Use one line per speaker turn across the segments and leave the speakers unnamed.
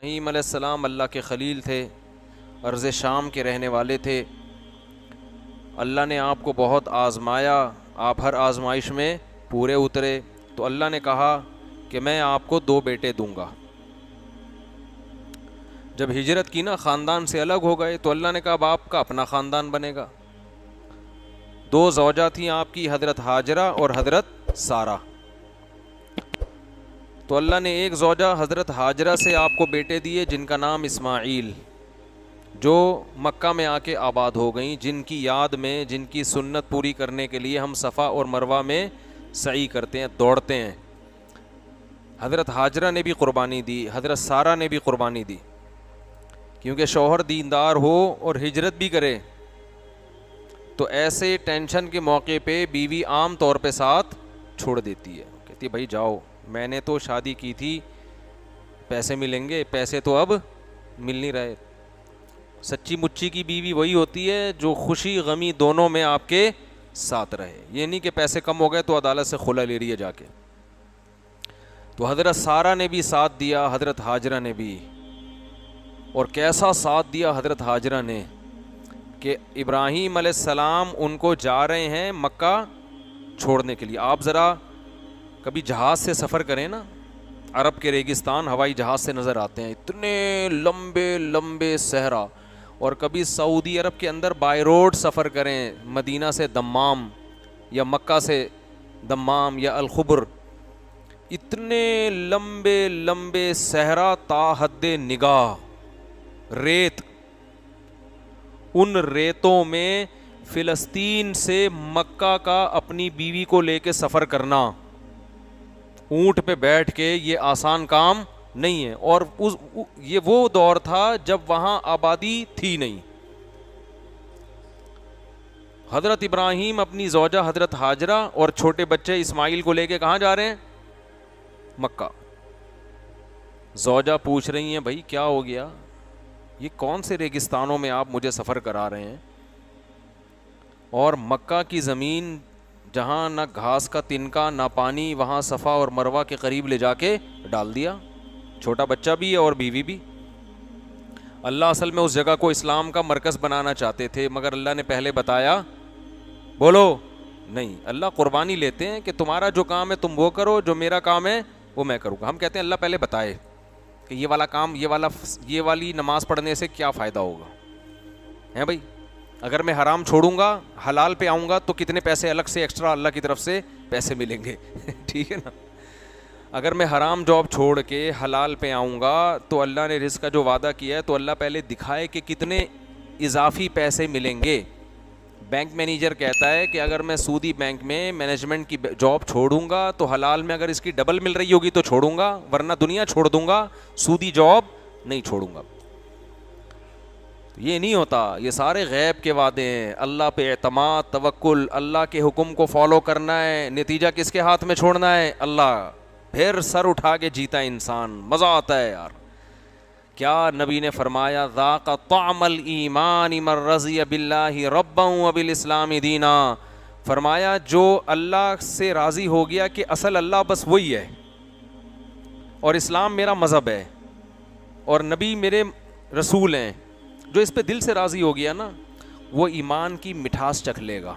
ابراہیم علیہ السلام اللہ کے خلیل تھے، ارض شام کے رہنے والے تھے۔ اللہ نے آپ کو بہت آزمایا، آپ ہر آزمائش میں پورے اترے، تو اللہ نے کہا کہ میں آپ کو 2 بیٹے دوں گا۔ جب ہجرت کی نا، خاندان سے الگ ہو گئے، تو اللہ نے کہا اب آپ کا اپنا خاندان بنے گا۔ 2 زوجہ تھیں آپ کی، حضرت ہاجرہ اور حضرت سارہ۔ تو اللہ نے ایک زوجہ حضرت ہاجرہ سے آپ کو بیٹے دیے جن کا نام اسماعیل، جو مکہ میں آ کے آباد ہو گئیں، جن کی یاد میں، جن کی سنت پوری کرنے کے لیے ہم صفا اور مروہ میں سعی کرتے ہیں، دوڑتے ہیں۔ حضرت ہاجرہ نے بھی قربانی دی، حضرت سارہ نے بھی قربانی دی، کیونکہ شوہر دیندار ہو اور ہجرت بھی کرے تو ایسے ٹینشن کے موقع پہ بیوی عام طور پہ ساتھ چھوڑ دیتی ہے، کہتی ہے بھائی جاؤ، میں نے تو شادی کی تھی، پیسے ملیں گے، پیسے تو اب مل نہیں رہے۔ سچی مچی کی بیوی وہی ہوتی ہے جو خوشی غمی دونوں میں آپ کے ساتھ رہے، یہ نہیں کہ پیسے کم ہو گئے تو عدالت سے خلا لے رہی ہے جا کے۔ تو حضرت سارہ نے بھی ساتھ دیا، حضرت ہاجرہ نے بھی، اور کیسا ساتھ دیا حضرت ہاجرہ نے کہ ابراہیم علیہ السلام ان کو جا رہے ہیں مکہ چھوڑنے کے لیے۔ آپ ذرا کبھی جہاز سے سفر کریں نا، عرب کے ریگستان ہوائی جہاز سے نظر آتے ہیں، اتنے لمبے لمبے صحرا، اور کبھی سعودی عرب کے اندر بائی روڈ سفر کریں، مدینہ سے دمام یا مکہ سے دمام یا الخبر، اتنے لمبے لمبے صحرا تا حد نگاہ، ریت، ان ریتوں میں فلسطین سے مکہ کا اپنی بیوی کو لے کے سفر کرنا اونٹ پہ بیٹھ کے، یہ آسان کام نہیں ہے۔ اور یہ وہ دور تھا جب وہاں آبادی تھی نہیں۔ حضرت ابراہیم اپنی زوجہ حضرت ہاجرہ اور چھوٹے بچے اسماعیل کو لے کے کہاں جا رہے ہیں؟ مکہ۔ زوجہ پوچھ رہی ہیں بھائی کیا ہو گیا، یہ کون سے ریگستانوں میں آپ مجھے سفر کرا رہے ہیں؟ اور مکہ کی زمین جہاں نہ گھاس کا تنکا نہ پانی، وہاں صفا اور مروہ کے قریب لے جا کے ڈال دیا، چھوٹا بچہ بھی ہے اور بیوی بھی۔ اللہ اصل میں اس جگہ کو اسلام کا مرکز بنانا چاہتے تھے، مگر اللہ نے پہلے بتایا، بولو نہیں، اللہ قربانی لیتے ہیں کہ تمہارا جو کام ہے تم وہ کرو، جو میرا کام ہے وہ میں کروں گا۔ ہم کہتے ہیں اللہ پہلے بتائے کہ یہ والا کام، یہ والی نماز پڑھنے سے کیا فائدہ ہوگا، ہیں بھائی؟ اگر میں حرام چھوڑوں گا، حلال پہ آؤں گا تو کتنے پیسے الگ سے ایکسٹرا اللہ کی طرف سے پیسے ملیں گے ٹھیک ہے نا؟ اگر میں حرام جاب چھوڑ کے حلال پہ آؤں گا تو اللہ نے رزق کا جو وعدہ کیا ہے تو اللہ پہلے دکھائے کہ کتنے اضافی پیسے ملیں گے۔ بینک مینیجر کہتا ہے کہ اگر میں سودی بینک میں مینجمنٹ کی جاب چھوڑوں گا تو حلال میں اگر اس کی ڈبل مل رہی ہوگی تو چھوڑوں گا، ورنہ دنیا چھوڑ دوں گا، سودی جاب نہیں چھوڑوں گا۔ یہ نہیں ہوتا، یہ سارے غیب کے وعدے ہیں۔ اللہ پہ اعتماد، توکل، اللہ کے حکم کو فالو کرنا ہے، نتیجہ کس کے ہاتھ میں چھوڑنا ہے؟ اللہ۔ پھر سر اٹھا کے جیتا انسان، مزہ آتا ہے یار۔ کیا نبی نے فرمایا، ذاق طعم الایمان من رضی باللہ ربا وبالاسلام دینا، فرمایا جو اللہ سے راضی ہو گیا کہ اصل اللہ بس وہی ہے اور اسلام میرا مذہب ہے اور نبی میرے رسول ہیں، جو اس پہ دل سے راضی ہو گیا نا، وہ ایمان کی مٹھاس چکھ لے گا۔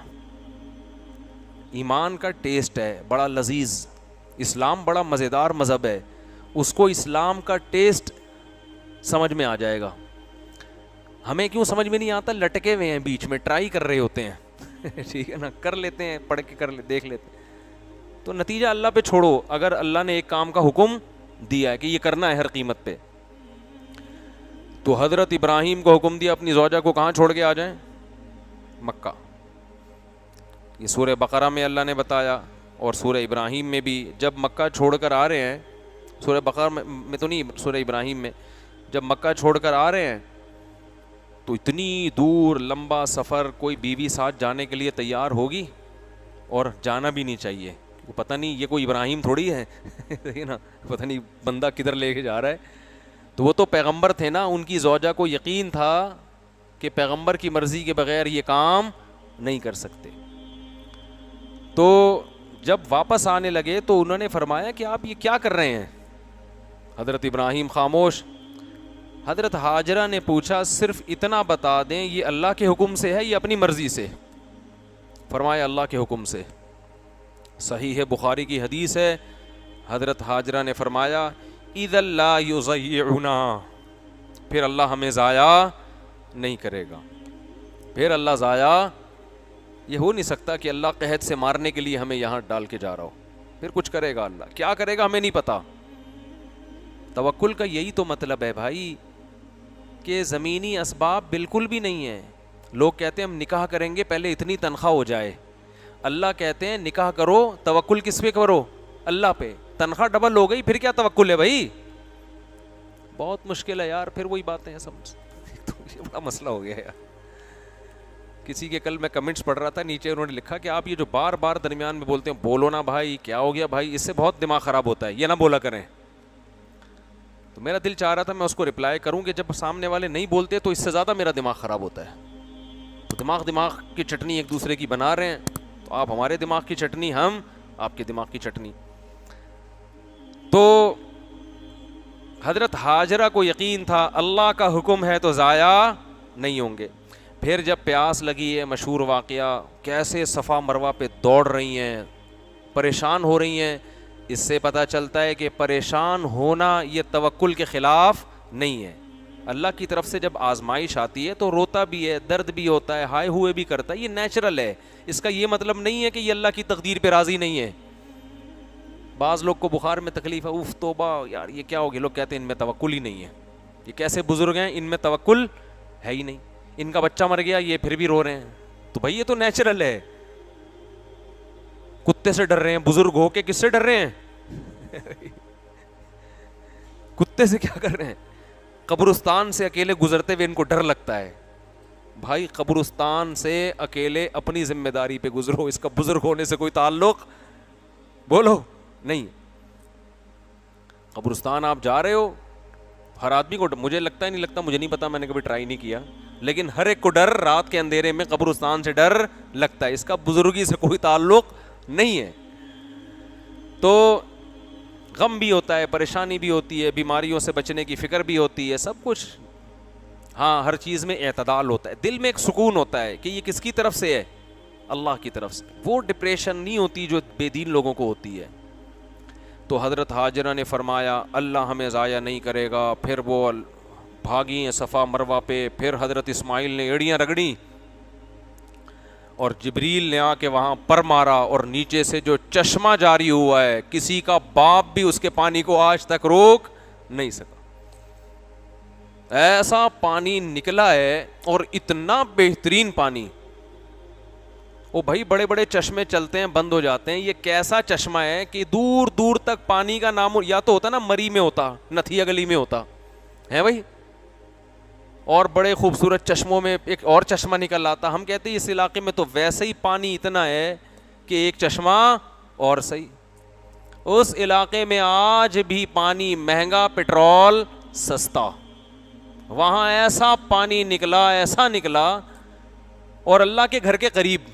ایمان کا ٹیسٹ ہے بڑا لذیذ، اسلام بڑا مزیدار مذہب ہے، اس کو اسلام کا ٹیسٹ سمجھ میں آ جائے گا۔ ہمیں کیوں سمجھ میں نہیں آتا؟ لٹکے ہوئے ہیں بیچ میں، ٹرائی کر رہے ہوتے ہیں ٹھیک ہے نا، کر لیتے ہیں، پڑھ کے دیکھ لیتے ہیں، تو نتیجہ اللہ پہ چھوڑو۔ اگر اللہ نے ایک کام کا حکم دیا ہے کہ یہ کرنا ہے ہر قیمت پہ، تو حضرت ابراہیم کو حکم دیا اپنی زوجہ کو کہاں چھوڑ کے آ جائیں؟ مکہ۔ یہ سورہ بقرہ میں اللہ نے بتایا اور سورہ ابراہیم میں بھی، جب مکہ چھوڑ کر آ رہے ہیں، سورہ بقرہ میں تو نہیں، سورہ ابراہیم میں جب مکہ چھوڑ کر آ رہے ہیں تو اتنی دور لمبا سفر کوئی بیوی ساتھ جانے کے لیے تیار ہوگی؟ اور جانا بھی نہیں چاہیے، پتہ نہیں یہ کوئی ابراہیم تھوڑی ہے نا، پتہ نہیں بندہ کدھر لے کے جا رہا ہے۔ تو وہ تو پیغمبر تھے نا، ان کی زوجہ کو یقین تھا کہ پیغمبر کی مرضی کے بغیر یہ کام نہیں کر سکتے۔ تو جب واپس آنے لگے تو انہوں نے فرمایا کہ آپ یہ کیا کر رہے ہیں؟ حضرت ابراہیم خاموش، حضرت ہاجرہ نے پوچھا صرف اتنا بتا دیں یہ اللہ کے حکم سے ہے یا اپنی مرضی سے؟ فرمایا اللہ کے حکم سے. صحیح ہے، بخاری کی حدیث ہے. حضرت ہاجرہ نے فرمایا اذا لا یضیعنا، پھر اللہ ہمیں ضائع نہیں کرے گا. پھر اللہ ضائع، یہ ہو نہیں سکتا کہ اللہ قحط سے مارنے کے لیے ہمیں یہاں ڈال کے جا رہا ہو. پھر کچھ کرے گا اللہ، کیا کرے گا ہمیں نہیں پتا. توکل کا یہی تو مطلب ہے بھائی کہ زمینی اسباب بالکل بھی نہیں ہیں. لوگ کہتے ہیں ہم نکاح کریں گے پہلے اتنی تنخواہ ہو جائے. اللہ کہتے ہیں نکاح کرو، توکل کس پہ کرو؟ اللہ پہ. تنخواہ ڈبل ہو گئی، پھر کیا توکل ہے بھائی؟ بہت مشکل ہے یار. پھر وہی باتیں ہیں، سمجھ تو یہ بڑا مسئلہ ہو گیا یار. کسی کے کل میں کمنٹس پڑھ رہا تھا، نیچے انہوں نے لکھا کہ آپ یہ جو بار بار درمیان میں بولتے ہیں بولو نا بھائی، کیا ہو گیا بھائی، اس سے بہت دماغ خراب ہوتا ہے، یہ نہ بولا کریں. تو میرا دل چاہ رہا تھا میں اس کو رپلائی کروں کہ جب سامنے والے نہیں بولتے تو اس سے زیادہ میرا دماغ خراب ہوتا ہے. تو دماغ کی چٹنی ایک دوسرے کی بنا رہے ہیں، تو آپ ہمارے دماغ کی چٹنی، ہم آپ کے دماغ کی چٹنی. تو حضرت ہاجرہ کو یقین تھا اللہ کا حکم ہے تو ضائع نہیں ہوں گے. پھر جب پیاس لگی ہے، مشہور واقعہ، کیسے صفا مروہ پہ دوڑ رہی ہیں، پریشان ہو رہی ہیں. اس سے پتہ چلتا ہے کہ پریشان ہونا یہ توکل کے خلاف نہیں ہے. اللہ کی طرف سے جب آزمائش آتی ہے تو روتا بھی ہے، درد بھی ہوتا ہے، ہائے ہوئے بھی کرتا ہے، یہ نیچرل ہے. اس کا یہ مطلب نہیں ہے کہ یہ اللہ کی تقدیر پہ راضی نہیں ہے. بعض لوگ کو بخار میں تکلیف ہے، اوف توبہ یار یہ کیا ہو گیا، لوگ کہتے ہیں ان میں توکل ہی نہیں ہے. یہ کیسے بزرگ ہیں، ان میں توکل ہے ہی نہیں. ان کا بچہ مر گیا، یہ پھر بھی رو رہے ہیں. تو بھائی یہ تو نیچرل ہے. کتے سے ڈر رہے ہیں بزرگ ہو کے، کس سے ڈر رہے ہیں؟ کتے سے کیا کر رہے ہیں؟ قبرستان سے اکیلے گزرتے ہوئے ان کو ڈر لگتا ہے. بھائی قبرستان سے اکیلے اپنی ذمہ داری پہ گزرو، اس کا بزرگ ہونے سے کوئی تعلق بولو نہیں. قبرستان آپ جا رہے ہو، ہر آدمی کو مجھے لگتا ہے، نہیں لگتا مجھے نہیں پتا، میں نے کبھی ٹرائی نہیں کیا، لیکن ہر ایک کو ڈر رات کے اندھیرے میں قبرستان سے ڈر لگتا ہے. اس کا بزرگی سے کوئی تعلق نہیں ہے. تو غم بھی ہوتا ہے، پریشانی بھی ہوتی ہے، بیماریوں سے بچنے کی فکر بھی ہوتی ہے، سب کچھ. ہاں ہر چیز میں اعتدال ہوتا ہے. دل میں ایک سکون ہوتا ہے کہ یہ کس کی طرف سے ہے؟ اللہ کی طرف سے. وہ ڈپریشن نہیں ہوتی جو بے دین لوگوں کو ہوتی ہے. تو حضرت ہاجرہ نے فرمایا اللہ ہمیں ضائع نہیں کرے گا. پھر وہ بھاگی ہیں صفا مروہ پہ. پھر حضرت اسماعیل نے ایڑیاں رگڑیں اور جبریل نے آ کے وہاں پر مارا، اور نیچے سے جو چشمہ جاری ہوا ہے کسی کا باپ بھی اس کے پانی کو آج تک روک نہیں سکا. ایسا پانی نکلا ہے، اور اتنا بہترین پانی. وہ بھائی بڑے بڑے چشمے چلتے ہیں بند ہو جاتے ہیں، یہ کیسا چشمہ ہے کہ دور دور تک پانی کا نام یا تو ہوتا نا مری میں ہوتا، نتھیا گلی میں ہوتا ہے بھائی، اور بڑے خوبصورت چشموں میں ایک اور چشمہ نکل آتا. ہم کہتے ہیں اس علاقے میں تو ویسے ہی پانی اتنا ہے کہ ایک چشمہ اور صحیح. اس علاقے میں آج بھی پانی مہنگا، پیٹرول سستا. وہاں ایسا پانی نکلا، ایسا نکلا، اور اللہ کے گھر کے قریب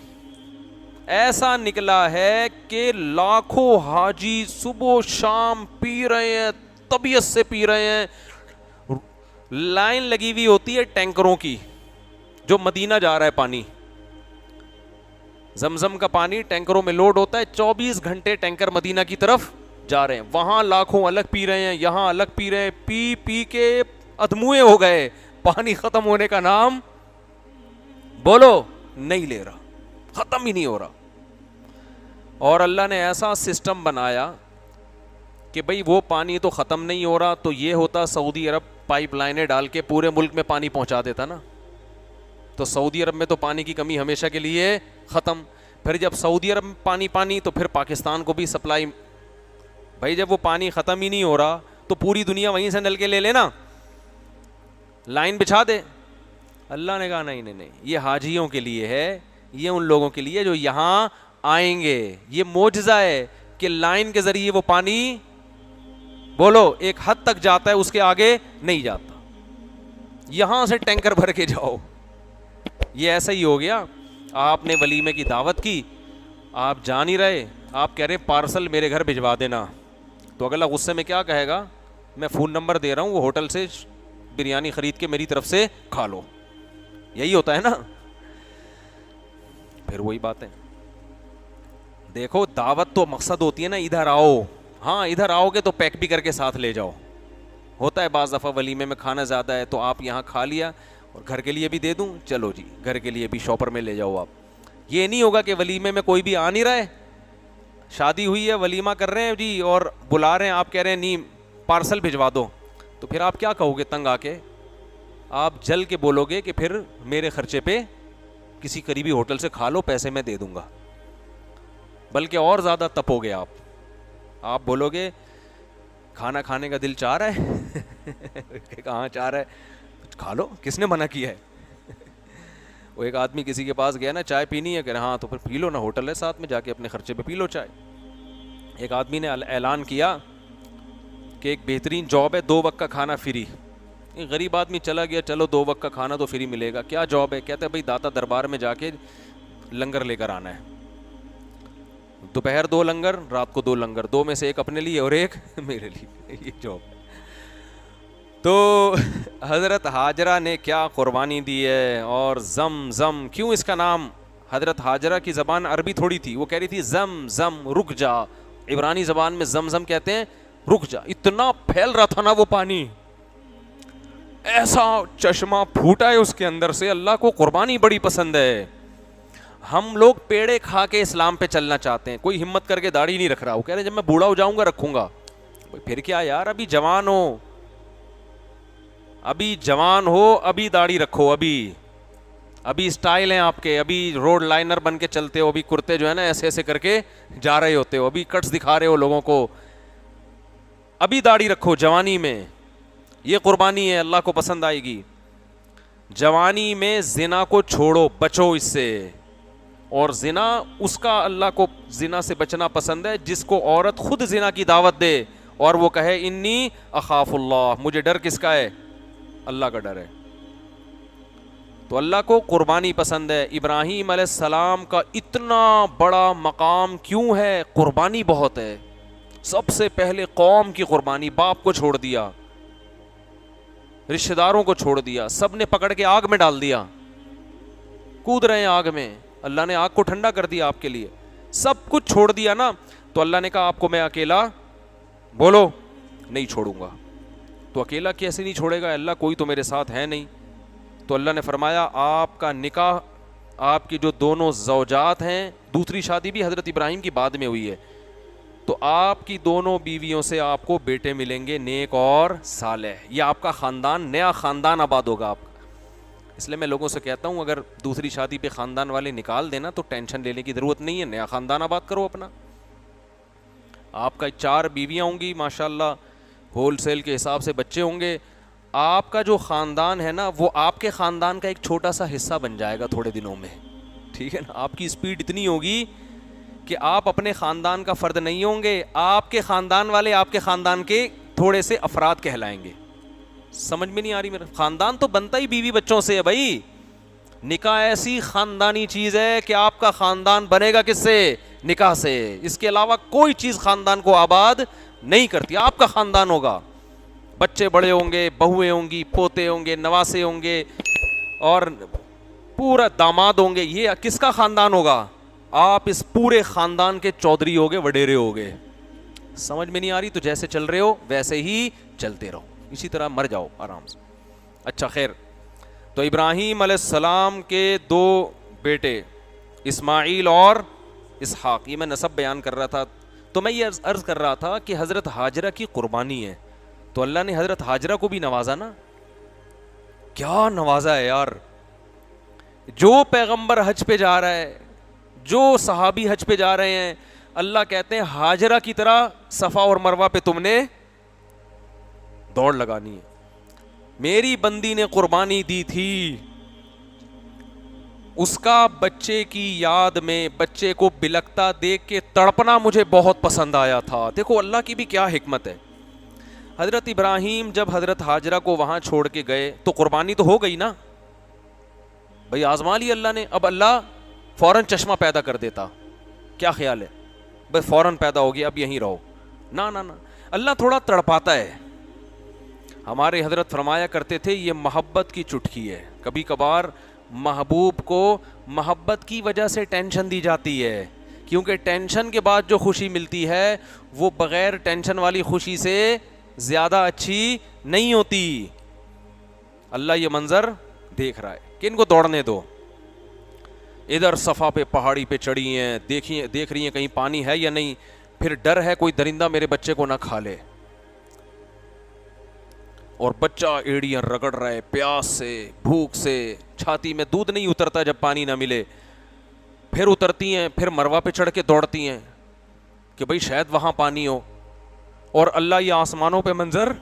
ایسا نکلا ہے کہ لاکھوں حاجی صبح و شام پی رہے ہیں، طبیعت سے پی رہے ہیں. لائن لگی ہوئی ہوتی ہے ٹینکروں کی، جو مدینہ جا رہا ہے پانی، زمزم کا پانی ٹینکروں میں لوڈ ہوتا ہے، 24 گھنٹے ٹینکر مدینہ کی طرف جا رہے ہیں. وہاں لاکھوں الگ پی رہے ہیں، یہاں الگ پی رہے ہیں، پی پی کے ادموئے ہو گئے. پانی ختم ہونے کا نام بولو نہیں لے رہا، ختم ہی نہیں ہو رہا. اور اللہ نے ایسا سسٹم بنایا کہ بھئی وہ پانی تو ختم نہیں ہو رہا، تو یہ ہوتا سعودی عرب پائپ لائنیں ڈال کے پورے ملک میں پانی پہنچا دیتا نا، تو سعودی عرب میں تو پانی کی کمی ہمیشہ کے لیے ختم. پھر جب سعودی عرب میں پانی تو پھر پاکستان کو بھی سپلائی. بھائی جب وہ پانی ختم ہی نہیں ہو رہا تو پوری دنیا وہیں سے نل کے لے لینا، لائن بچھا دے. اللہ نے کہا نہیں، یہ حاجیوں کے لیے ہے، یہ ان لوگوں کے لیے جو یہاں آئیں گے. یہ معجزہ ہے کہ لائن کے ذریعے وہ پانی بولو ایک حد تک جاتا ہے، اس کے آگے نہیں جاتا. یہاں سے ٹینکر بھر کے جاؤ. یہ ایسا ہی ہو گیا. آپ نے ولیمے کی دعوت کی، آپ جا نہیں رہے، آپ کہہ رہے پارسل میرے گھر بھجوا دینا، تو اگلا غصے میں کیا کہے گا؟ میں فون نمبر دے رہا ہوں، وہ ہوٹل سے بریانی خرید کے میری طرف سے کھا لو. یہی ہوتا ہے نا. پھر وہی بات ہے, دیکھو دعوت تو مقصد ہوتی ہے نا, ادھر آؤ. ہاں ادھر آؤ گے تو پیک بھی کر کے ساتھ لے جاؤ. ہوتا ہے بعض دفعہ ولیمے میں کھانا زیادہ ہے تو آپ یہاں کھا لیا اور گھر کے لیے بھی دے دوں, چلو جی گھر کے لیے بھی شاپر میں لے جاؤ آپ. یہ نہیں ہوگا کہ ولیمے میں کوئی بھی آ نہیں رہا ہے, شادی ہوئی ہے ولیمہ کر رہے ہیں جی اور بلا رہے ہیں, آپ کہہ رہے ہیں نہیں پارسل بھجوا دو, تو پھر آپ کیا کہو گے تنگ آ کے؟ آپ جل کے بولو گے کہ پھر میرے خرچے پہ کسی قریبی ہوٹل سے کھا لو, پیسے میں دے دوں گا. بلکہ اور زیادہ تپو گے آپ. آپ بولو گے کھانا کھانے کا دل چاہ رہا ہے کہاں چاہ رہا ہے, کھا لو, کس نے منع کیا ہے. وہ ایک آدمی کسی کے پاس گیا نا, چائے پینی ہے, کہ ہاں تو پھر پی لو نا, ہوٹل ہے ساتھ میں, جا کے اپنے خرچے پہ پی لو چائے. ایک آدمی نے اعلان کیا کہ ایک بہترین جاب ہے, 2 وقت کا کھانا فری. ایک غریب آدمی چلا گیا, چلو 2 وقت کا کھانا تو فری ملے گا. کیا جاب ہے؟ کہتے ہیں بھائی داتا دربار میں جا کے لنگر لے کر آنا ہے. دوپہر 2 لنگر, رات کو 2 لنگر, 2 میں سے ایک اپنے لیے اور ایک میرے لیے. یہ جاب. تو حضرت ہاجرہ نے کیا قربانی دی ہے. اور زم زم, کیوں اس کا نام حضرت ہاجرہ کی زبان عربی تھوڑی تھی, وہ کہہ رہی تھی زم زم رک جا. عبرانی زبان میں زم زم کہتے ہیں رک جا. اتنا پھیل رہا تھا نا وہ پانی, ایسا چشمہ پھوٹا ہے اس کے اندر سے. اللہ کو قربانی بڑی پسند ہے. ہم لوگ پیڑے کھا کے اسلام پہ چلنا چاہتے ہیں. کوئی ہمت کر کے داڑھی نہیں رکھ رہا, وہ کہہ رہے ہیں جب میں بوڑھا ہو جاؤں گا رکھوں گا. پھر کیا یار, ابھی جوان ہو, ابھی جوان ہو, ابھی داڑھی رکھو, ابھی اسٹائل ہیں آپ کے, ابھی روڈ لائنر بن کے چلتے ہو, ابھی کرتے جو ہے نا ایسے ایسے کر کے جا رہے ہوتے ہو, ابھی کٹس دکھا رہے ہو لوگوں کو, ابھی داڑھی رکھو جوانی میں. یہ قربانی ہے, اللہ کو پسند آئے گی. جوانی میں زنا کو چھوڑو, بچو اس سے. اور زنا اس کا اللہ کو زنا سے بچنا پسند ہے جس کو عورت خود زنا کی دعوت دے اور وہ کہے انی اخاف اللہ, مجھے ڈر کس کا ہے؟ اللہ کا ڈر ہے. تو اللہ کو قربانی پسند ہے. ابراہیم علیہ السلام کا اتنا بڑا مقام کیوں ہے؟ قربانی بہت ہے. سب سے پہلے قوم کی قربانی, باپ کو چھوڑ دیا, رشتہ داروں کو چھوڑ دیا, سب نے پکڑ کے آگ میں ڈال دیا, کود رہے ہیں آگ میں. اللہ نے آگ کو ٹھنڈا کر دیا آپ کے لیے, سب کچھ چھوڑ دیا نا. تو اللہ نے کہا آپ کو میں اکیلا بولو نہیں چھوڑوں گا. تو اکیلا کیسے نہیں چھوڑے گا اللہ, کوئی تو میرے ساتھ ہے نہیں. تو اللہ نے فرمایا آپ کا نکاح, آپ کی جو دونوں زوجات ہیں, دوسری شادی بھی حضرت ابراہیم کی بعد میں ہوئی ہے, تو آپ کی دونوں بیویوں سے آپ کو بیٹے ملیں گے نیک اور صالح. یہ آپ کا خاندان, نیا خاندان آباد ہوگا آپ کا. اس لیے میں لوگوں سے کہتا ہوں اگر دوسری شادی پہ خاندان والے نکال دینا تو ٹینشن لینے کی ضرورت نہیں ہے, نیا خاندان آباد کرو اپنا. آپ کا 4 بیویاں ہوں گی ماشاءاللہ, ہول سیل کے حساب سے بچے ہوں گے. آپ کا جو خاندان ہے نا وہ آپ کے خاندان کا ایک چھوٹا سا حصہ بن جائے گا تھوڑے دنوں میں, ٹھیک ہے نا. آپ کی اسپیڈ اتنی ہوگی کہ آپ اپنے خاندان کا فرد نہیں ہوں گے, آپ کے خاندان والے آپ کے خاندان کے تھوڑے سے افراد کہلائیں گے. سمجھ میں نہیں آ رہی میرا؟ خاندان تو بنتا ہی بیوی بچوں سے ہے بھائی. نکاح ایسی خاندانی چیز ہے کہ آپ کا خاندان بنے گا کس سے؟ نکاح سے. اس کے علاوہ کوئی چیز خاندان کو آباد نہیں کرتی. آپ کا خاندان ہوگا, بچے بڑے ہوں گے, بہویں ہوں گی, پوتے ہوں گے, نواسے ہوں گے اور پورا داماد ہوں گے. یہ کس کا خاندان ہوگا؟ آپ اس پورے خاندان کے چودھری ہوگے, وڈیرے ہوگے. سمجھ میں نہیں آ رہی؟ تو جیسے چل رہے ہو ویسے ہی چلتے رہو, اسی طرح مر جاؤ آرام سے. اچھا خیر, تو ابراہیم علیہ السلام کے 2 بیٹے اسماعیل اور اسحاق, یہ میں نسب بیان کر رہا تھا. تو میں یہ عرض کر رہا تھا کہ حضرت ہاجرہ کی قربانی ہے, تو اللہ نے حضرت ہاجرہ کو بھی نوازا نا. کیا نوازا ہے یار. جو پیغمبر حج پہ جا رہا ہے, جو صحابی حج پہ جا رہے ہیں, اللہ کہتے ہیں ہاجرہ کی طرح صفا اور مروہ پہ تم نے دوڑ لگانی ہے. میری بندی نے قربانی دی تھی, اس کا بچے کی یاد میں بچے کو بلکتا دیکھ کے تڑپنا مجھے بہت پسند آیا تھا. دیکھو اللہ کی بھی کیا حکمت ہے. حضرت ابراہیم جب حضرت ہاجرہ کو وہاں چھوڑ کے گئے تو قربانی تو ہو گئی نا بھائی, آزما لی اللہ نے. اب اللہ فوراً چشمہ پیدا کر دیتا, کیا خیال ہے بھائی فوراً پیدا ہو گیا اب یہیں رہو؟ نہ نہ نہ, اللہ تھوڑا تڑپاتا ہے. ہمارے حضرت فرمایا کرتے تھے یہ محبت کی چٹکی ہے. کبھی کبھار محبوب کو محبت کی وجہ سے ٹینشن دی جاتی ہے, کیونکہ ٹینشن کے بعد جو خوشی ملتی ہے وہ بغیر ٹینشن والی خوشی سے زیادہ اچھی نہیں ہوتی. اللہ یہ منظر دیکھ رہا ہے کہ ان کو دوڑنے دو. ادھر صفا پہ پہاڑی پہ چڑھی ہیں, دیکھ رہی ہیں کہیں پانی ہے یا نہیں, پھر ڈر ہے کوئی درندہ میرے بچے کو نہ کھا لے, اور بچہ ایڑیاں رگڑ رہا ہے پیاس سے بھوک سے, چھاتی میں دودھ نہیں اترتا جب پانی نہ ملے. پھر اترتی ہیں, پھر مروا پہ چڑھ کے دوڑتی ہیں کہ بھئی شاید وہاں پانی ہو, اور اللہ یہ آسمانوں پہ منظر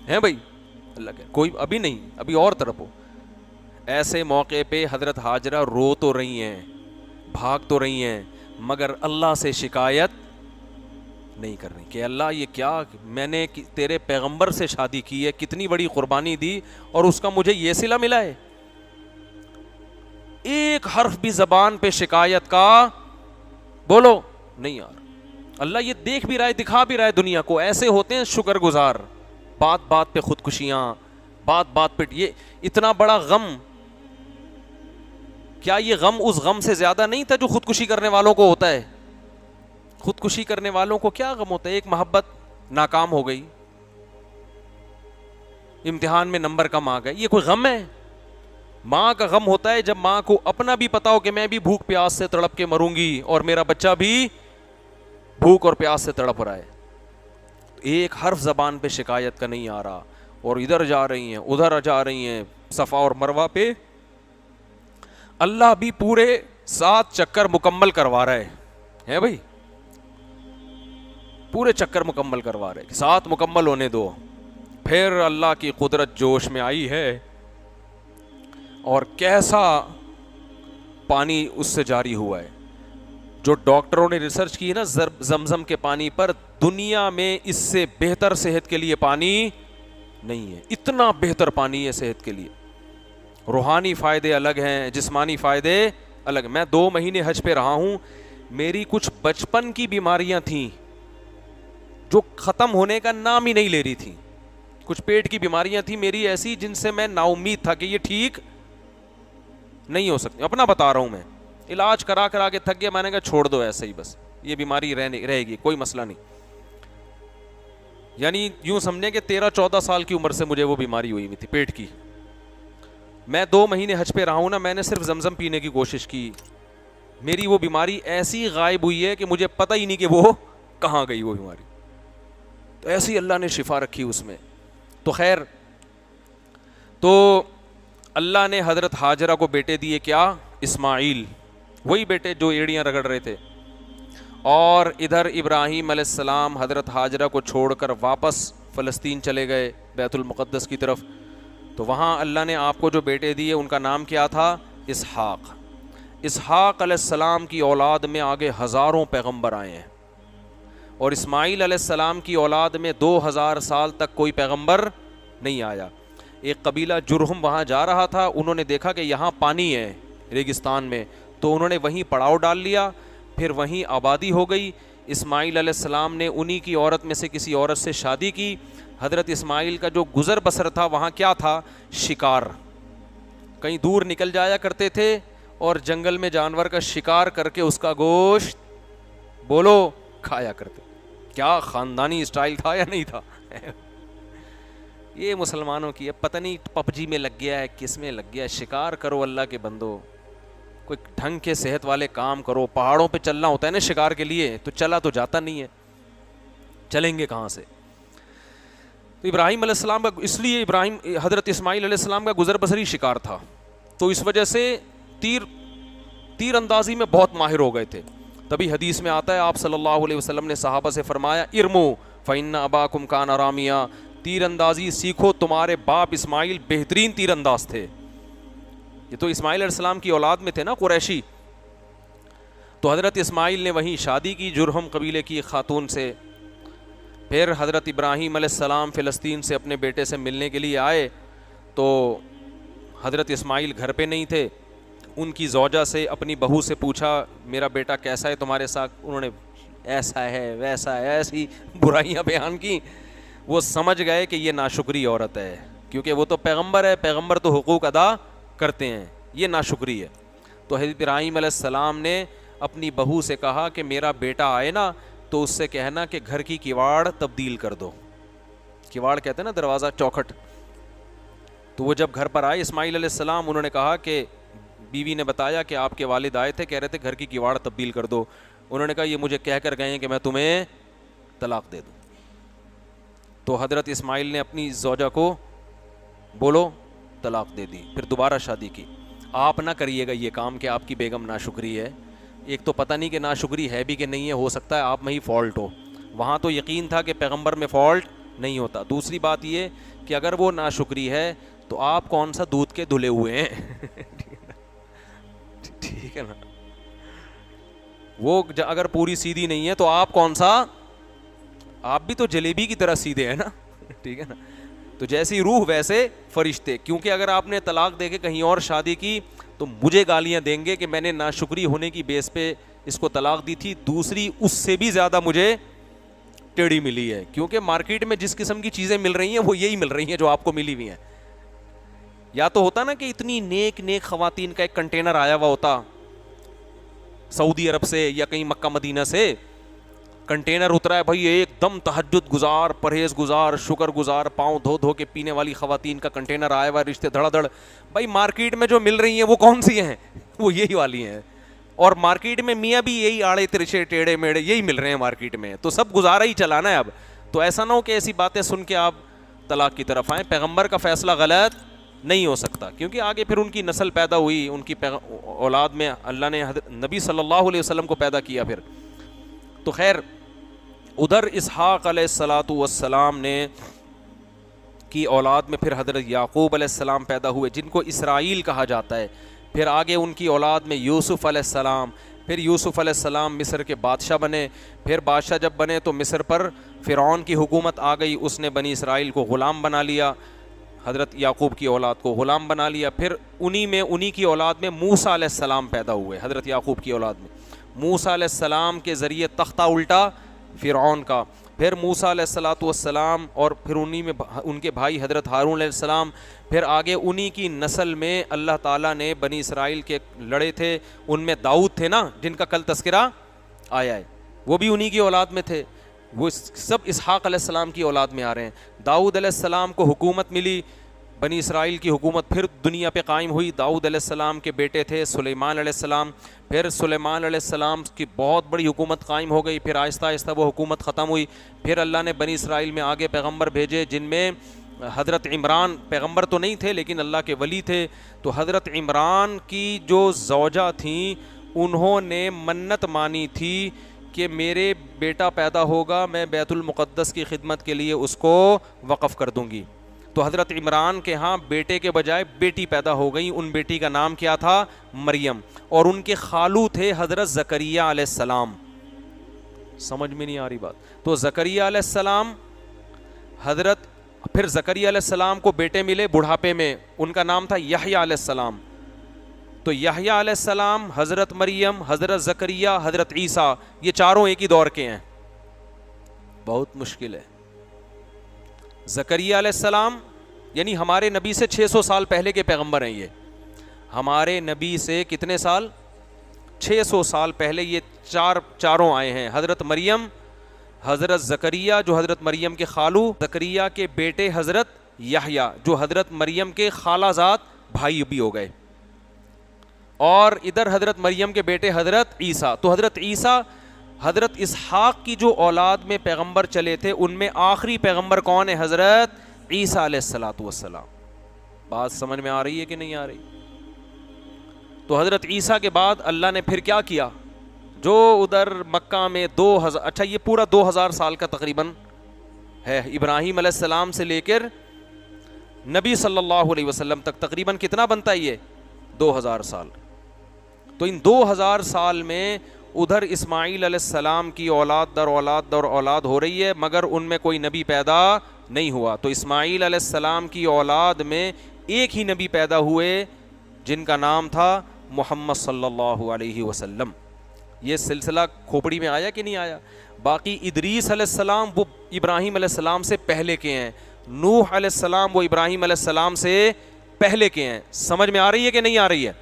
ہے بھئی, اللہ کہ کوئی ابھی نہیں, ابھی اور طرف ہو. ایسے موقع پہ حضرت ہاجرہ رو تو رہی ہیں, بھاگ تو رہی ہیں, مگر اللہ سے شکایت نہیں کر رہی کہ اللہ یہ کیا, میں نے تیرے پیغمبر سے شادی کی ہے, کتنی بڑی قربانی دی, اور اس کا مجھے یہ صلہ ملا ہے. ایک حرف بھی زبان پہ شکایت کا بولو نہیں یار. اللہ یہ دیکھ بھی رہا ہے, دکھا بھی رہا ہے دنیا کو. ایسے ہوتے ہیں شکر گزار, بات بات پہ خودکشیاں, بات بات پہ یہ اتنا بڑا غم. کیا یہ غم اس غم سے زیادہ نہیں تھا جو خودکشی کرنے والوں کو ہوتا ہے؟ خودکشی کرنے والوں کو کیا غم ہوتا ہے؟ ایک محبت ناکام ہو گئی, امتحان میں نمبر کم آ گئے, یہ کوئی غم ہے؟ ماں کا غم ہوتا ہے جب ماں کو اپنا بھی پتا ہو کہ میں بھی بھوک پیاس سے تڑپ کے مروں گی اور میرا بچہ بھی بھوک اور پیاس سے تڑپ رہا ہے. ایک حرف زبان پہ شکایت کا نہیں آ رہا, اور ادھر جا رہی ہیں ادھر جا رہی ہیں صفا اور مروہ پہ. اللہ بھی پورے 7 چکر مکمل کروا رہا ہے بھائی, پورے چکر مکمل کروا رہے, 7 مکمل ہونے دو. پھر اللہ کی قدرت جوش میں آئی ہے, اور کیسا پانی اس سے جاری ہوا ہے. جو ڈاکٹروں نے ریسرچ کی ہے نا زمزم کے پانی پر, دنیا میں اس سے بہتر صحت کے لیے پانی نہیں ہے. اتنا بہتر پانی ہے صحت کے لیے. روحانی فائدے الگ ہیں, جسمانی فائدے الگ. میں 2 مہینے حج پہ رہا ہوں, میری کچھ بچپن کی بیماریاں تھیں جو ختم ہونے کا نام ہی نہیں لے رہی تھی. کچھ پیٹ کی بیماریاں تھیں میری ایسی جن سے میں نا امید تھا کہ یہ ٹھیک نہیں ہو سکتی. اپنا بتا رہا ہوں, میں علاج کرا کرا کے تھک گیا, میں نے کہا چھوڑ دو ایسے ہی, بس یہ بیماری رہے گی, کوئی مسئلہ نہیں. یعنی یوں سمجھیں کہ 13-14 سال کی عمر سے مجھے وہ بیماری ہوئی ہوئی تھی پیٹ کی. میں 2 مہینے حج پہ رہا ہوں نا, میں نے صرف زمزم پینے کی کوشش کی, میری وہ بیماری ایسی غائب ہوئی ہے کہ مجھے پتہ ہی نہیں کہ وہ کہاں گئی وہ بیماری. تو ایسی اللہ نے شفا رکھی اس میں. تو خیر, تو اللہ نے حضرت ہاجرہ کو بیٹے دیے, کیا؟ اسماعیل, وہی بیٹے جو ایڑیاں رگڑ رہے تھے. اور ادھر ابراہیم علیہ السلام حضرت ہاجرہ کو چھوڑ کر واپس فلسطین چلے گئے, بیت المقدس کی طرف. تو وہاں اللہ نے آپ کو جو بیٹے دیے ان کا نام کیا تھا؟ اسحاق. اسحاق علیہ السلام کی اولاد میں آگے ہزاروں پیغمبر آئے ہیں, اور اسماعیل علیہ السلام کی اولاد میں 2000 سال تک کوئی پیغمبر نہیں آیا. ایک قبیلہ جرہم وہاں جا رہا تھا, انہوں نے دیکھا کہ یہاں پانی ہے ریگستان میں, تو انہوں نے وہیں پڑاؤ ڈال لیا, پھر وہیں آبادی ہو گئی. اسماعیل علیہ السلام نے انہی کی عورت میں سے کسی عورت سے شادی کی. حضرت اسماعیل کا جو گزر بسر تھا وہاں کیا تھا؟ شکار. کہیں دور نکل جایا کرتے تھے اور جنگل میں جانور کا شکار کر کے اس کا گوشت بولو کھایا کرتے. کیا خاندانی اسٹائل تھا یا نہیں تھا؟ یہ مسلمانوں کی ہے, پتہ نہیں پب جی میں لگ گیا ہے, کس میں لگ گیا ہے. شکار کرو اللہ کے بندو, کوئی ڈھنگ کے صحت والے کام کرو. پہاڑوں پہ چلنا ہوتا ہے نا شکار کے لیے, تو چلا تو جاتا نہیں ہے, چلیں گے کہاں سے؟ تو ابراہیم علیہ السلام کا, اس لیے حضرت اسماعیل علیہ السلام کا گزر بسری شکار تھا, تو اس وجہ سے تیر اندازی میں بہت ماہر ہو گئے تھے. تبھی حدیث میں آتا ہے آپ صلی اللہ علیہ وسلم نے صحابہ سے فرمایا, ارمو فإن اباکم کان رامیا, تیر اندازی سیکھو, تمہارے باپ اسماعیل بہترین تیر انداز تھے. یہ تو اسماعیل علیہ السلام کی اولاد میں تھے نا, قریشی. تو حضرت اسماعیل نے وہیں شادی کی جرہم قبیلے کی خاتون سے. پھر حضرت ابراہیم علیہ السلام فلسطین سے اپنے بیٹے سے ملنے کے لیے آئے, تو حضرت اسماعیل گھر پہ نہیں تھے. ان کی زوجہ سے, اپنی بہو سے پوچھا میرا بیٹا کیسا ہے تمہارے ساتھ؟ انہوں نے ایسا ہے ویسا ہے, ایسی برائیاں بیان کی. وہ سمجھ گئے کہ یہ ناشکری عورت ہے، کیونکہ وہ تو پیغمبر ہے، پیغمبر تو حقوق ادا کرتے ہیں، یہ ناشکری ہے۔ تو حضرت ابراہیم علیہ السلام نے اپنی بہو سے کہا کہ میرا بیٹا آئے نا تو اس سے کہنا کہ گھر کی کیواڑ تبدیل کر دو، کیواڑ کہتے ہیں نا دروازہ، چوکھٹ۔ تو وہ جب گھر پر آئے اسماعیل علیہ السلام، انہوں نے کہا کہ بیوی نے بتایا کہ آپ کے والد آئے تھے، کہہ رہے تھے گھر کی کیواڑ تبدیل کر دو۔ انہوں نے کہا یہ مجھے کہہ کر گئے ہیں کہ میں تمہیں طلاق دے دوں۔ تو حضرت اسماعیل نے اپنی زوجہ کو بولو طلاق دے دی، پھر دوبارہ شادی کی۔ آپ نہ کریے گا یہ کام کہ آپ کی بیگم ناشکری ہے، ایک تو پتہ نہیں کہ ناشکری ہے بھی کہ نہیں ہے، ہو سکتا ہے آپ میں ہی فالٹ ہو، وہاں تو یقین تھا کہ پیغمبر میں فالٹ نہیں ہوتا۔ دوسری بات یہ کہ اگر وہ ناشکری ہے تو آپ کون سا دودھ کے دھلے ہوئے ہیں ٹھیک ہے نا، وہ اگر پوری سیدھی نہیں ہے تو آپ کون سا، آپ بھی تو جلیبی کی طرح سیدھے ہیں نا ٹھیک ہے نا۔ تو جیسی روح ویسے فرشتے، کیونکہ اگر آپ نے طلاق دے کے کہیں اور شادی کی تو مجھے گالیاں دیں گے کہ میں نے ناشکری ہونے کی بیس پہ اس کو طلاق دی تھی، دوسری اس سے بھی زیادہ مجھے ٹیڑھی ملی ہے، کیونکہ مارکیٹ میں جس قسم کی چیزیں مل رہی ہیں وہ یہی مل رہی ہیں جو آپ کو ملی ہوئی ہیں۔ یا تو ہوتا نا کہ اتنی نیک نیک خواتین کا ایک کنٹینر آیا ہوا ہوتا سعودی عرب سے یا کہیں مکہ مدینہ سے، کنٹینر اترا ہے بھائی، ایک دم تہجد گزار، پرہیز گزار، شکر گزار، پاؤں دھو دھو کے پینے والی خواتین کا کنٹینر آیا ہوا، رشتے دھڑا دھڑ۔ بھائی مارکیٹ میں جو مل رہی ہیں وہ کون سی ہیں؟ وہ یہی والی ہیں، اور مارکیٹ میں میاں بھی یہی آڑے ترچے ٹیڑے میڑے یہی مل رہے ہیں مارکیٹ میں، تو سب گزارا ہی چلانا ہے اب۔ تو ایسا نہ ہو کہ ایسی باتیں سن کے آپ طلاق کی طرف آئیں۔ پیغمبر کا فیصلہ غلط نہیں ہو سکتا، کیونکہ آگے پھر ان کی نسل پیدا ہوئی، ان کی اولاد میں اللہ نے نبی صلی اللہ علیہ وسلم کو پیدا کیا پھر۔ تو خیر ادھر اسحاق علیہ الصلاۃ والسلام نے کی اولاد میں پھر حضرت یعقوب علیہ السلام پیدا ہوئے جن کو اسرائیل کہا جاتا ہے، پھر آگے ان کی اولاد میں یوسف علیہ السلام، پھر یوسف علیہ السلام مصر کے بادشاہ بنے، پھر بادشاہ جب بنے تو مصر پر فرعون کی حکومت آ گئی، اس نے بنی اسرائیل کو غلام بنا لیا، حضرت یعقوب کی اولاد کو غلام بنا لیا، پھر انہی کی اولاد میں موسیٰ علیہ السلام پیدا ہوئے، حضرت یعقوب کی اولاد میں موسیٰ علیہ السلام کے ذریعے تختہ الٹا فرعون کا، پھر موسیٰ علیہ الصلاۃ والسلام اور پھر انہی میں ان کے بھائی حضرت ہارون علیہ السلام، پھر آگے انہی کی نسل میں اللہ تعالیٰ نے بنی اسرائیل کے لڑے تھے، ان میں داؤد تھے نا جن کا کل تذکرہ آیا ہے، وہ بھی انہی کی اولاد میں تھے، وہ سب اسحاق علیہ السلام کی اولاد میں آ رہے ہیں۔ داؤد علیہ السلام کو حکومت ملی، بنی اسرائیل کی حکومت پھر دنیا پہ قائم ہوئی۔ داؤد علیہ السلام کے بیٹے تھے سلیمان علیہ السلام، پھر سلیمان علیہ السلام کی بہت بڑی حکومت قائم ہو گئی، پھر آہستہ آہستہ وہ حکومت ختم ہوئی، پھر اللہ نے بنی اسرائیل میں آگے پیغمبر بھیجے جن میں حضرت عمران پیغمبر تو نہیں تھے لیکن اللہ کے ولی تھے، تو حضرت عمران کی جو زوجہ تھیں انہوں نے منت مانی تھی کہ میرے بیٹا پیدا ہوگا میں بیت المقدس کی خدمت کے لیے اس کو وقف کر دوں گی، تو حضرت عمران کے ہاں بیٹے کے بجائے بیٹی پیدا ہو گئی، ان بیٹی کا نام کیا تھا؟ مریم، اور ان کے خالو تھے حضرت زکریہ علیہ السلام۔ سمجھ میں نہیں آ رہی بات؟ تو زکریہ علیہ السلام پھر زکریہ علیہ السلام کو بیٹے ملے بڑھاپے میں، ان کا نام تھا یحییٰ علیہ السلام، تو یحییٰ علیہ السلام، حضرت مریم، حضرت زکریہ، حضرت عیسیٰ، یہ چاروں ایک ہی دور کے ہیں، بہت مشکل ہے۔ زکریہ علیہ السلام یعنی ہمارے نبی سے 600 سال پہلے کے پیغمبر ہیں، یہ ہمارے نبی سے کتنے سال؟ 600 سال پہلے یہ چاروں آئے ہیں، حضرت مریم، حضرت زکریہ جو حضرت مریم کے خالو، زکریہ کے بیٹے حضرت یحییٰ جو حضرت مریم کے خالہ زاد بھائی بھی ہو گئے، اور ادھر حضرت مریم کے بیٹے حضرت عیسیٰ، تو حضرت عیسیٰ حضرت اسحاق کی جو اولاد میں پیغمبر چلے تھے ان میں آخری پیغمبر کون ہے؟ حضرت عیسیٰ علیہ الصلاۃ والسلام۔ بات سمجھ میں آ رہی ہے کہ نہیں آ رہی؟ تو حضرت عیسیٰ کے بعد اللہ نے پھر کیا کیا؟ جو ادھر مکہ میں 2000، اچھا یہ پورا 2000 سال کا تقریباً ہے، ابراہیم علیہ السلام سے لے کر نبی صلی اللہ علیہ وسلم تک تقریباً کتنا بنتا ہے یہ؟ 2000 سال۔ تو ان 2000 سال میں ادھر اسماعیل علیہ السلام کی اولاد در اولاد در اولاد ہو رہی ہے، مگر ان میں کوئی نبی پیدا نہیں ہوا، تو اسماعیل علیہ السلام کی اولاد میں ایک ہی نبی پیدا ہوئے جن کا نام تھا محمد صلی اللہ علیہ وسلم۔ یہ سلسلہ کھوپڑی میں آیا کہ نہیں آیا؟ باقی ادریس علیہ السلام وہ ابراہیم علیہ السلام سے پہلے کے ہیں, نوح علیہ السلام وہ ابراہیم علیہ السلام سے پہلے کے ہیں. سمجھ میں آ رہی ہے کہ نہیں آ رہی ہے؟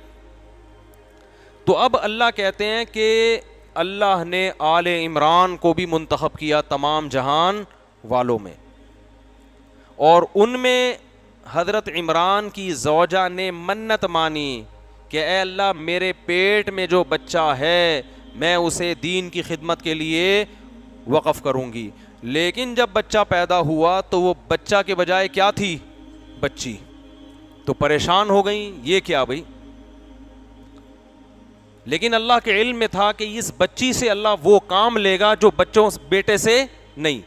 تو اب اللہ کہتے ہیں کہ اللہ نے آل عمران کو بھی منتخب کیا تمام جہان والوں میں, اور ان میں حضرت عمران کی زوجہ نے منت مانی کہ اے اللہ میرے پیٹ میں جو بچہ ہے میں اسے دین کی خدمت کے لیے وقف کروں گی. لیکن جب بچہ پیدا ہوا تو وہ بچہ کے بجائے کیا تھی؟ بچی. تو پریشان ہو گئیں, یہ کیا بھئی؟ لیکن اللہ کے علم میں تھا کہ اس بچی سے اللہ وہ کام لے گا جو بچوں بیٹے سے نہیں.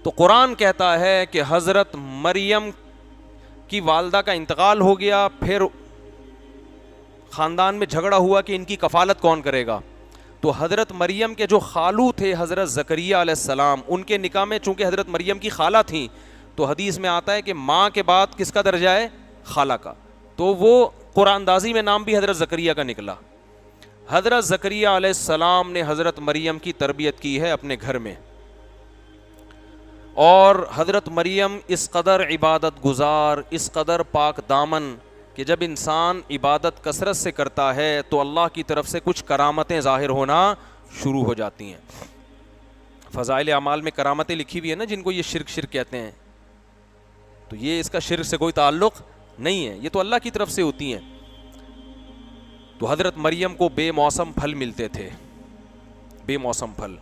تو قرآن کہتا ہے کہ حضرت مریم کی والدہ کا انتقال ہو گیا, پھر خاندان میں جھگڑا ہوا کہ ان کی کفالت کون کرے گا. تو حضرت مریم کے جو خالو تھے حضرت زکریا علیہ السلام, ان کے نکاح میں چونکہ حضرت مریم کی خالہ تھیں, تو حدیث میں آتا ہے کہ ماں کے بعد کس کا درجہ ہے؟ خالہ کا. تو وہ قرآن اندازی میں نام بھی حضرت زکریا کا نکلا. حضرت زکریا علیہ السلام نے حضرت مریم کی تربیت کی ہے اپنے گھر میں, اور حضرت مریم اس قدر عبادت گزار, اس قدر پاک دامن کہ جب انسان عبادت کثرت سے کرتا ہے تو اللہ کی طرف سے کچھ کرامتیں ظاہر ہونا شروع ہو جاتی ہیں. فضائل اعمال میں کرامتیں لکھی ہوئی ہے نا, جن کو یہ شرک کہتے ہیں, تو یہ اس کا شرک سے کوئی تعلق نہیں ہے, یہ تو اللہ کی طرف سے ہوتی ہیں. تو حضرت مریم کو بے موسم پھل ملتے تھے, بے موسم پھل.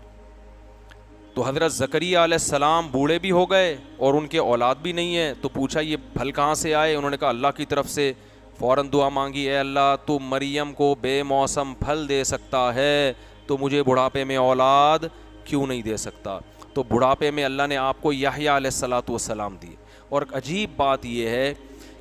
تو حضرت زکریا علیہ السلام بوڑھے بھی ہو گئے اور ان کے اولاد بھی نہیں ہے. تو پوچھا یہ پھل کہاں سے آئے؟ انہوں نے کہا اللہ کی طرف سے. فوراً دعا مانگی, اے اللہ تو مریم کو بے موسم پھل دے سکتا ہے تو مجھے بڑھاپے میں اولاد کیوں نہیں دے سکتا؟ تو بڑھاپے میں اللہ نے آپ کو یحییٰ علیہ الصلوۃ والسلام دی. اور عجیب بات یہ ہے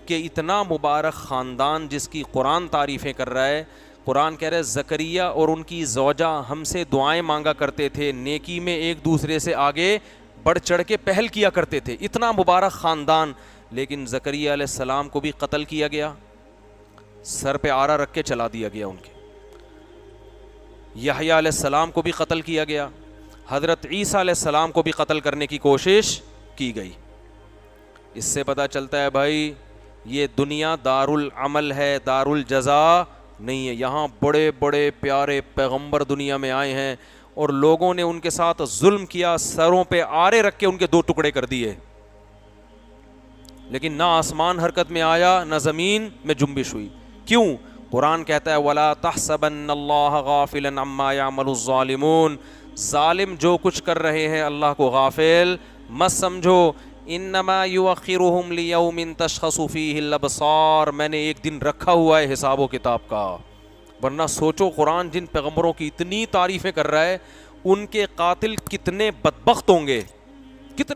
کہ اتنا مبارک خاندان جس کی قرآن تعریفیں کر رہا ہے, قرآن کہہ رہے زکریا اور ان کی زوجہ ہم سے دعائیں مانگا کرتے تھے, نیکی میں ایک دوسرے سے آگے بڑھ چڑھ کے پہل کیا کرتے تھے. اتنا مبارک خاندان, لیکن زکریا علیہ السلام کو بھی قتل کیا گیا, سر پہ آرا رکھ کے چلا دیا گیا ان کے. یحییٰ علیہ السلام کو بھی قتل کیا گیا, حضرت عیسیٰ علیہ السلام کو بھی قتل کرنے کی کوشش کی گئی. اس سے پتہ چلتا ہے بھائی یہ دنیا دار العمل ہے, دار الجزا نہیں ہے. یہاں بڑے بڑے پیارے پیغمبر دنیا میں آئے ہیں اور لوگوں نے ان کے ساتھ ظلم کیا, سروں پہ آرے رکھ کے ان کے 2 ٹکڑے کر دیے, لیکن نہ آسمان حرکت میں آیا نہ زمین میں جنبش ہوئی. کیوں؟ قرآن کہتا ہے وَلَا تَحْسَبَنَّ اللَّهَ غَافِلًا عَمَّا يَعْمَلُ الظَّالِمُونَ, ظالم جو کچھ کر رہے ہیں اللہ کو غافل مت سمجھو. انما یؤخرہم لیوم تشخص فیہ الابصار, میں نے ایک دن رکھا ہوا ہے حساب و کتاب کا. ورنہ سوچو قرآن جن پیغمبروں کی اتنی تعریفیں کر رہا ہے ان کے قاتل کتنے بدبخت ہوں گے.